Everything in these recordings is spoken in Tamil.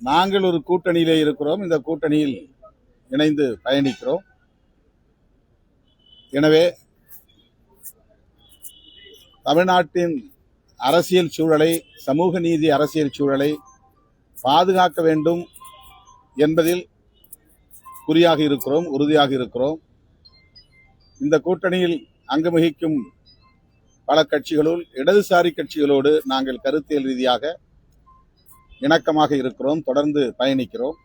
நாங்கள் ஒரு கூட்டணியிலே இருக்கிறோம். இந்த கூட்டணியில் இணைந்து பயணிக்கிறோம். எனவே தமிழ்நாட்டின் அரசியல் சூழலை, சமூக நீதி அரசியல் சூழலை பாதுகாக்க வேண்டும் என்பதில் குறியாக இருக்கிறோம், உறுதியாக இருக்கிறோம். இந்த கூட்டணியில் அங்கவகிக்கும் பல கட்சிகளுள் இடதுசாரி கட்சிகளோடு நாங்கள் கருத்தியல் ரீதியாக இணக்கமாக இருக்கிறோம், தொடர்ந்து பயணிக்கிறோம்.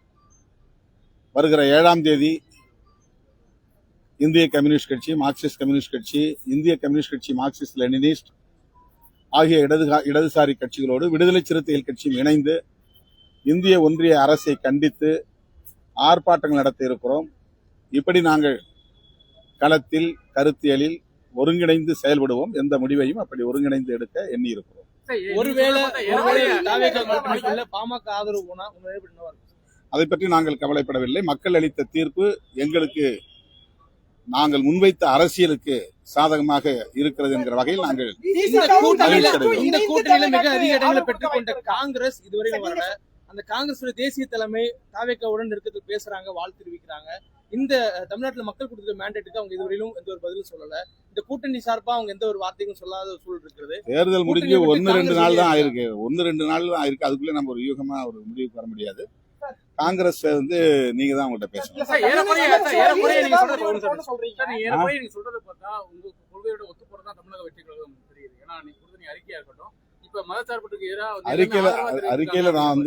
வருகிற 7ஆம் தேதி இந்திய கம்யூனிஸ்ட் கட்சி, மார்க்சிஸ்ட் கம்யூனிஸ்ட் கட்சி, இந்திய கம்யூனிஸ்ட் கட்சி, மார்க்சிஸ்ட் லெனினிஸ்ட் ஆகிய இடதுசாரி கட்சிகளோடு விடுதலை சிறுத்தைகள் கட்சியும் இணைந்து இந்திய ஒன்றிய அரசை கண்டித்து ஆர்ப்பாட்டங்கள் நடத்த இருக்கிறோம். இப்படி நாங்கள் களத்தில் கருத்தியலில் ஒருங்கிணைந்து செயல்படுவோம். எந்த முடிவையும் அப்படி ஒருங்கிணைந்து எடுக்க எண்ணி இருக்கிறோம். அதை பற்றி நாங்கள் கவலைப்படவில்லை. மக்கள் அளித்த தீர்ப்பு எங்களுக்கு நாங்கள் முன்வைத்த அரசியலுக்கு சாதகமாக இருக்கிறது என்கிற வகையில் நாங்கள் இந்த கூட்டணியில மிக அதிக இடங்களை பெற்றுக்கொண்ட காங்கிரஸ் இதுவரை வரல. அந்த காங்கிரஸ் தேசிய தலைமை தாவேக்காவுடன் நெருக்கத்தில் பேசுறாங்க, வாழ்த்து தெரிவிக்கிறாங்க. இந்த தமிழ்நாட்டில் மக்கள் கொடுத்த மேண்டேட்டுக்கு அவங்க இதுவரையிலும் எந்த ஒரு பதிலும் சொல்லல. இந்த கூட்டணி சார்பா அவங்க எந்த ஒரு வார்த்தையும் சொல்லாத ஒரு சூழல் இருக்கிறது. தேர்தல் முடிஞ்சு 1-2 நாள் தான் ஆயிருக்கு. 1-2 நாள் தான் ஆயிருக்கு. அதுக்குள்ளே நம்ம ஒரு யூகமா ஒரு முடிவுக்கு வர முடியாது. காங்கிரஸ் நீங்க தான் உங்கள்கிட்ட பேசணும். அறிக்கையில நான்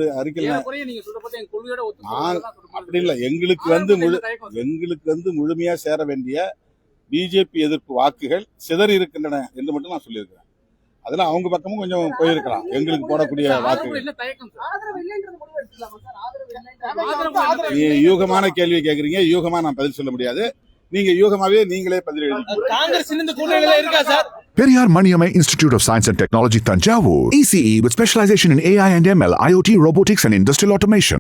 அப்படி இல்லை. எங்களுக்கு முழுமையா சேர வேண்டிய பிஜேபி எதிர்ப்பு வாக்குகள் சிதறி இருக்கின்றன என்று மட்டும் நான் சொல்லியிருக்கிறேன். அதுல அவங்க பக்கமும் கொஞ்சம் போயிருக்கலாம். எங்களுக்கு போடக்கூடிய வாக்குகள் யூகமான கேள்வி கேட்கறீங்க. யூகமா நான் பதில் சொல்ல முடியாது. நீங்க யூகமாவே நீங்களே பதில் எழுதுங்க. காங்கிரஸ் இந்த கூட்டணியில இருக்கா sir? Periyar Maniammai Institute of Science and Technology, Tanjavur. ECE with specialization in AI and ML, IoT, robotics and industrial automation.